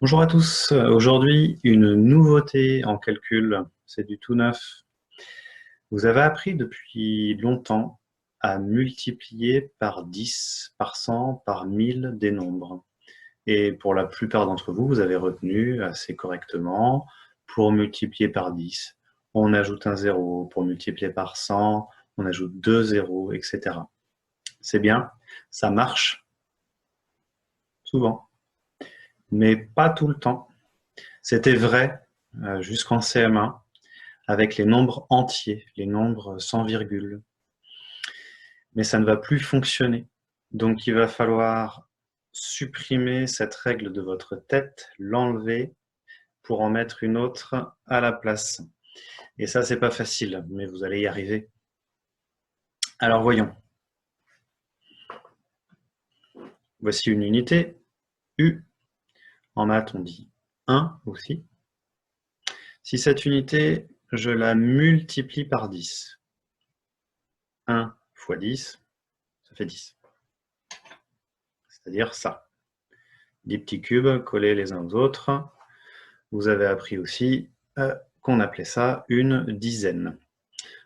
Bonjour à tous. Aujourd'hui, une nouveauté en calcul, c'est du tout neuf. Vous avez appris depuis longtemps à multiplier par 10, par 100, par 1000 des nombres. Et pour la plupart d'entre vous, vous avez retenu assez correctement, pour multiplier par 10, on ajoute un zéro. Pour multiplier par 100, on ajoute deux zéros, etc. C'est bien, ça marche souvent, mais pas tout le temps. C'était vrai jusqu'en CM1 avec les nombres entiers, les nombres sans virgule. Mais ça ne va plus fonctionner. Donc il va falloir supprimer cette règle de votre tête, l'enlever pour en mettre une autre à la place. Et ça, c'est pas facile, mais vous allez y arriver. Alors voyons. Voici une unité, U. En maths, on dit 1 aussi. Si cette unité, je la multiplie par 10, 1 fois 10, ça fait 10. C'est-à-dire ça. Des petits cubes collés les uns aux autres. Vous avez appris aussi qu'on appelait ça une dizaine.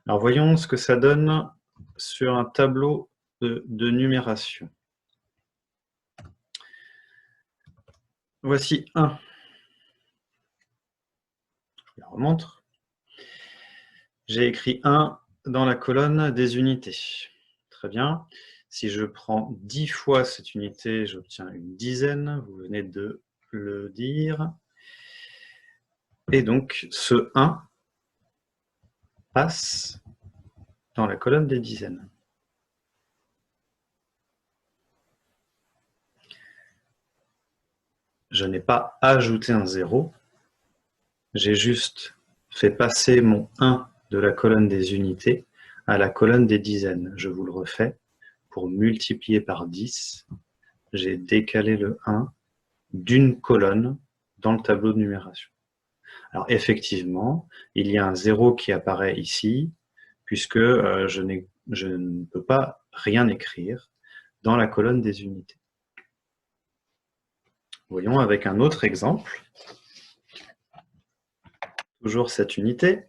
Alors voyons ce que ça donne sur un tableau de numération. Voici 1. Je la remontre. J'ai écrit 1 dans la colonne des unités. Très bien. Si je prends 10 fois cette unité, j'obtiens une dizaine. Vous venez de le dire. Et donc, ce 1 passe dans la colonne des dizaines. Je n'ai pas ajouté un 0. J'ai juste fait passer mon 1 de la colonne des unités à la colonne des dizaines. Je vous le refais. Pour multiplier par 10, j'ai décalé le 1 d'une colonne dans le tableau de numération. Alors effectivement, il y a un 0 qui apparaît ici, puisque je ne peux pas rien écrire dans la colonne des unités. Voyons avec un autre exemple. Toujours cette unité,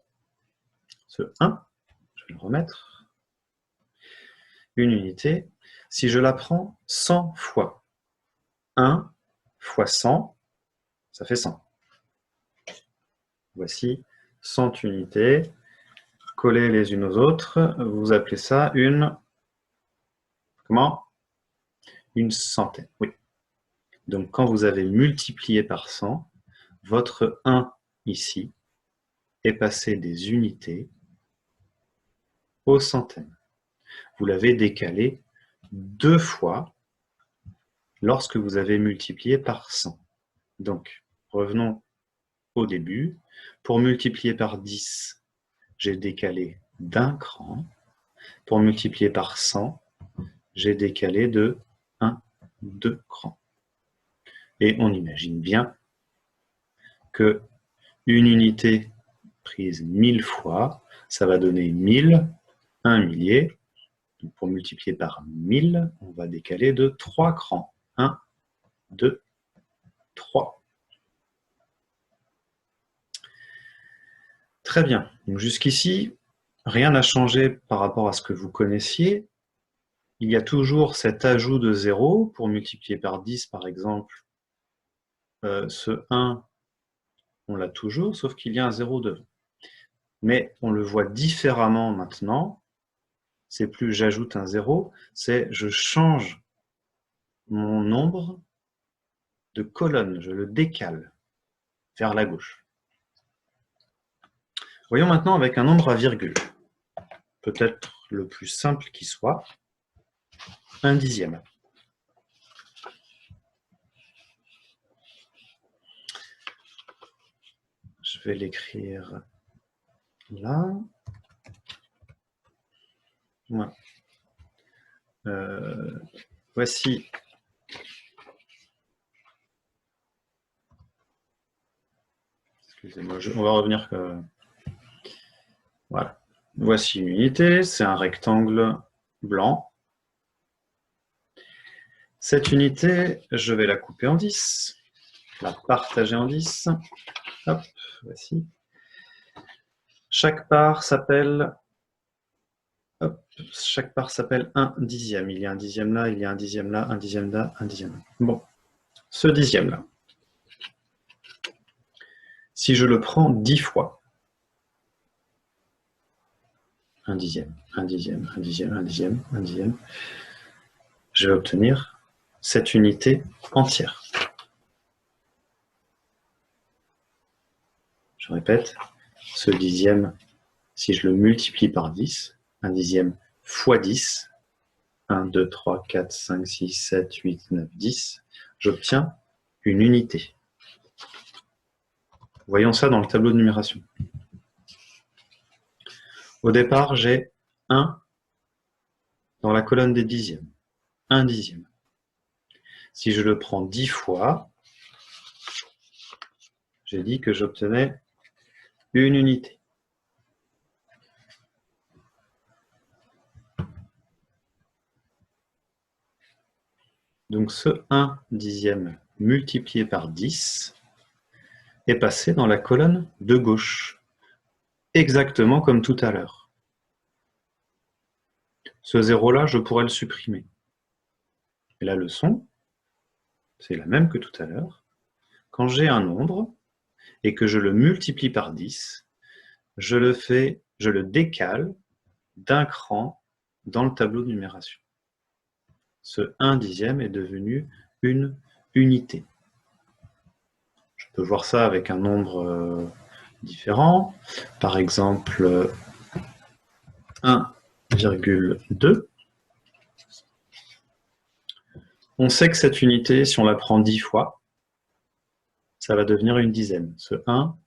ce 1, je vais le remettre. Une unité, si je la prends 100 fois, 1 fois 100, ça fait 100. Voici 100 unités, collées les unes aux autres. Vous appelez ça une... Comment? Une centaine, oui. Donc quand vous avez multiplié par 100, votre 1 ici est passé des unités aux centaines. Vous l'avez décalé 2 fois lorsque vous avez multiplié par 100. Donc, revenons au début. Pour multiplier par 10, j'ai décalé d'un cran. Pour multiplier par 100, j'ai décalé de 1, 2 crans. Et on imagine bien que une unité prise 1000 fois, ça va donner 1000, un millier. Donc pour multiplier par 1000, on va décaler de 3 crans. 1, 2, 3. Très bien. Donc jusqu'ici, rien n'a changé par rapport à ce que vous connaissiez. Il y a toujours cet ajout de 0 pour multiplier par 10, par exemple. Ce 1, on l'a toujours, sauf qu'il y a un 0 devant. Mais on le voit différemment maintenant. C'est plus j'ajoute un 0, c'est je change mon nombre de colonnes, je le décale vers la gauche. Voyons maintenant avec un nombre à virgule. Peut-être le plus simple qui soit, un dixième. Je vais l'écrire là. Voilà. Voici excusez-moi, on va revenir. Voilà. Voici une unité, c'est un rectangle blanc. Cette unité, je vais la couper en 10. la partager en 10. Hop, voici. Chaque part s'appelle 1 dixième. Il y a un dixième là, il y a un dixième là, un dixième là, un dixième là. Bon, ce dixième-là, si je le prends 10 fois, un dixième, un dixième, un dixième, un dixième, un dixième, je vais obtenir cette unité entière. Je répète, ce dixième, si je le multiplie par 10, un dixième fois 10, 1, 2, 3, 4, 5, 6, 7, 8, 9, 10, j'obtiens une unité. Voyons ça dans le tableau de numération. Au départ, j'ai 1 dans la colonne des dixièmes. 1 dixième. Si je le prends 10 fois, j'ai dit que j'obtenais une unité. Donc ce 1 dixième multiplié par 10 est passé dans la colonne de gauche, exactement comme tout à l'heure. Ce 0-là, je pourrais le supprimer. Et la leçon, c'est la même que tout à l'heure. Quand j'ai un nombre et que je le multiplie par 10, je le décale d'un cran dans le tableau de numération. Ce 1 dixième est devenu une unité. Je peux voir ça avec un nombre différent. Par exemple, 1,2. On sait que cette unité, si on la prend 10 fois, ça va devenir une dizaine. Ce 1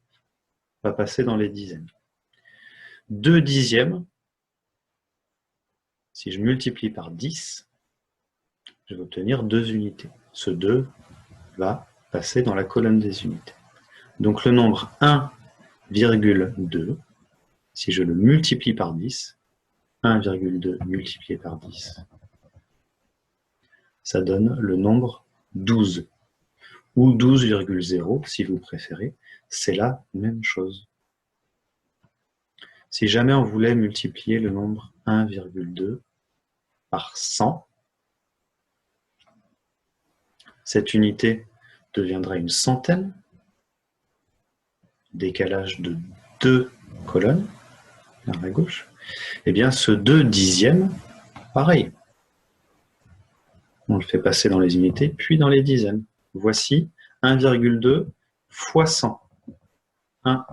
va passer dans les dizaines. 2 dixièmes, si je multiplie par 10, je vais obtenir 2 unités. Ce 2 va passer dans la colonne des unités. Donc le nombre 1,2, si je le multiplie par 10, 1,2 multiplié par 10, ça donne le nombre 12, ou 12,0 si vous préférez, c'est la même chose. Si jamais on voulait multiplier le nombre 1,2 par 100, cette unité deviendrait une centaine, décalage de 2 colonnes vers la gauche. Eh bien, ce 2 dixièmes, pareil. On le fait passer dans les unités, puis dans les dizaines. Voici 1,2 fois 100. 1,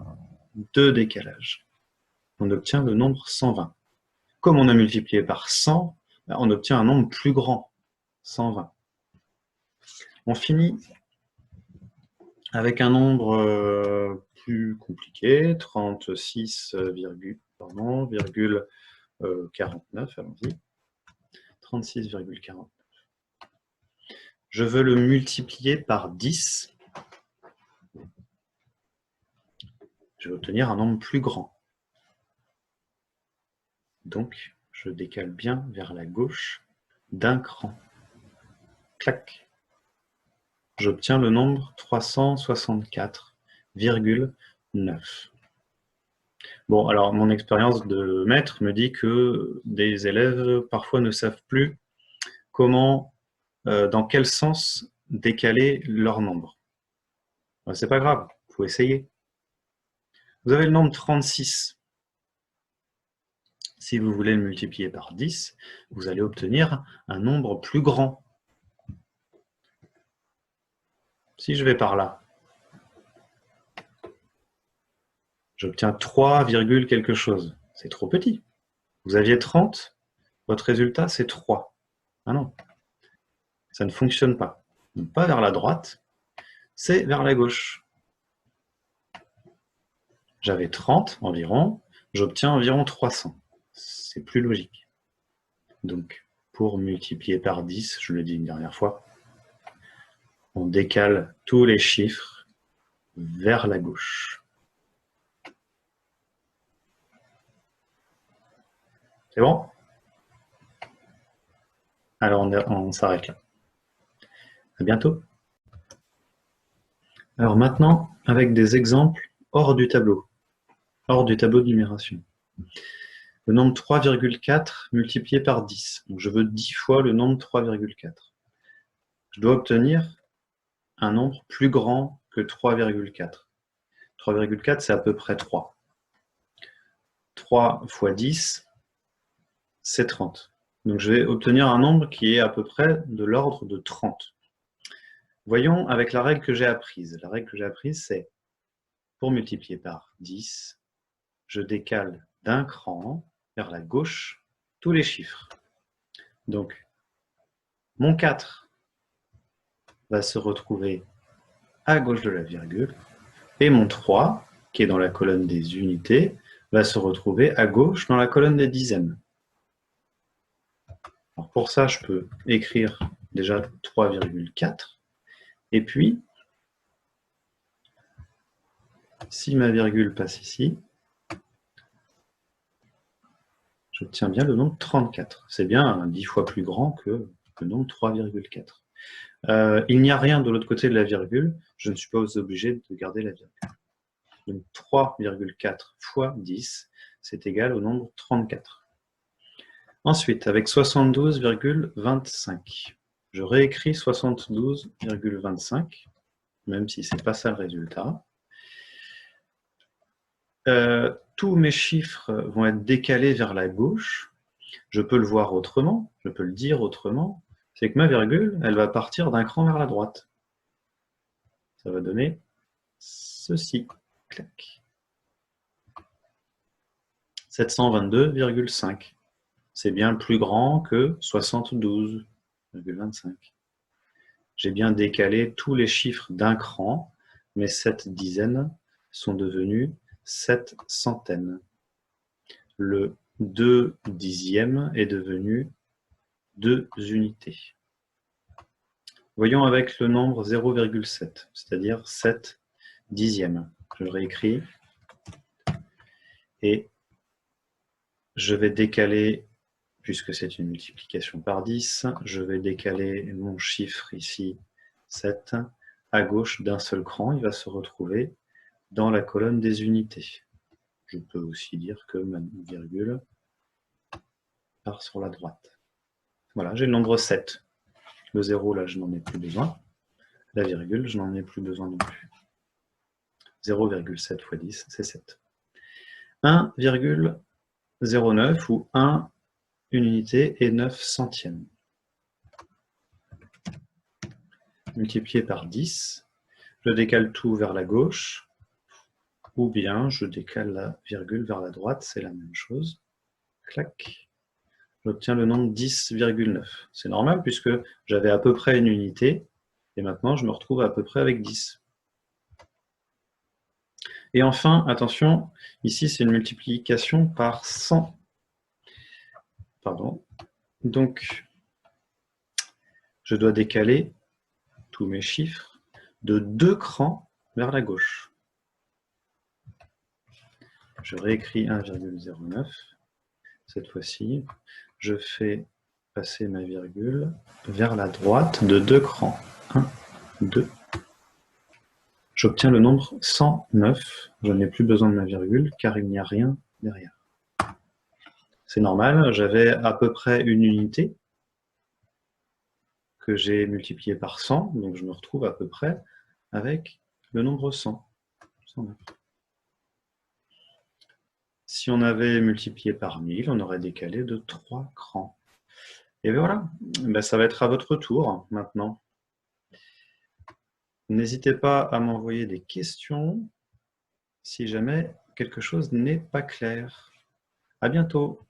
2 décalages. On obtient le nombre 120. Comme on a multiplié par 100, on obtient un nombre plus grand, 120. On finit avec un nombre plus compliqué, 36,49, allons-y. 36,49. Je veux le multiplier par 10. Je vais obtenir un nombre plus grand. Donc, je décale bien vers la gauche d'un cran. Clac. J'obtiens le nombre 364,9. Bon, alors mon expérience de maître me dit que des élèves parfois ne savent plus comment, dans quel sens décaler leur nombre. C'est pas grave, il faut essayer. Vous avez le nombre 36. Si vous voulez le multiplier par 10, vous allez obtenir un nombre plus grand. Si je vais par là, j'obtiens 3, quelque chose. C'est trop petit. Vous aviez 30, votre résultat c'est 3. Ah non, ça ne fonctionne pas. Donc pas vers la droite, c'est vers la gauche. J'avais 30 environ, j'obtiens environ 300. C'est plus logique. Donc, pour multiplier par 10, je le dis une dernière fois, on décale tous les chiffres vers la gauche. C'est bon? Alors, on s'arrête là. À bientôt. Alors maintenant, avec des exemples hors du tableau de numération. Le nombre 3,4 multiplié par 10. Donc je veux 10 fois le nombre 3,4. Je dois obtenir un nombre plus grand que 3,4. 3,4, c'est à peu près 3. 3 fois 10, c'est 30. Donc je vais obtenir un nombre qui est à peu près de l'ordre de 30. Voyons avec la règle que j'ai apprise. La règle que j'ai apprise, c'est pour multiplier par 10, je décale d'un cran vers la gauche tous les chiffres. Donc, mon 4 va se retrouver à gauche de la virgule, et mon 3, qui est dans la colonne des unités, va se retrouver à gauche dans la colonne des dizaines. Alors pour ça, je peux écrire déjà 3,4, et puis, si ma virgule passe ici, j'obtiens bien le nombre 34. C'est bien 10 fois plus grand que le nombre 3,4. Il n'y a rien de l'autre côté de la virgule, je ne suis pas obligé de garder la virgule. Donc 3,4 fois 10, c'est égal au nombre 34. Ensuite, avec 72,25, je réécris 72,25, même si ce n'est pas ça le résultat. Tous mes chiffres vont être décalés vers la gauche. Je peux le voir autrement, je peux le dire autrement, c'est que ma virgule, elle va partir d'un cran vers la droite. Ça va donner ceci. Clac. 722,5. C'est bien plus grand que 72,25. J'ai bien décalé tous les chiffres d'un cran, mais 7 dizaines sont devenues 7 centaines. Le 2 dixième est devenu 2 unités. Voyons avec le nombre 0,7, c'est-à-dire 7 dixièmes. Je le réécris et je vais décaler, puisque c'est une multiplication par 10, je vais décaler mon chiffre ici, 7, à gauche d'un seul cran. Il va se retrouver dans la colonne des unités. Je peux aussi dire que ma virgule part sur la droite. Voilà, j'ai le nombre 7. Le 0, là, je n'en ai plus besoin. La virgule, je n'en ai plus besoin non plus. 0,7 fois 10, c'est 7. 1,09 ou 1, une unité, et 9 centièmes. Multiplié par 10, je décale tout vers la gauche, ou bien je décale la virgule vers la droite, c'est la même chose. Clac. J'obtiens le nombre 10,9. C'est normal puisque j'avais à peu près une unité, et maintenant je me retrouve à peu près avec 10. Et enfin, attention, ici c'est une multiplication par 100. Pardon. Donc, je dois décaler tous mes chiffres de 2 crans vers la gauche. Je réécris 1,09. Cette fois-ci, je fais passer ma virgule vers la droite de 2 crans. 1, 2. J'obtiens le nombre 109. Je n'ai plus besoin de ma virgule car il n'y a rien derrière. C'est normal, j'avais à peu près une unité que j'ai multipliée par 100, donc je me retrouve à peu près avec le nombre 100. 109. Si on avait multiplié par 1000, on aurait décalé de 3 crans. Et bien voilà, ben ça va être à votre tour maintenant. N'hésitez pas à m'envoyer des questions si jamais quelque chose n'est pas clair. À bientôt.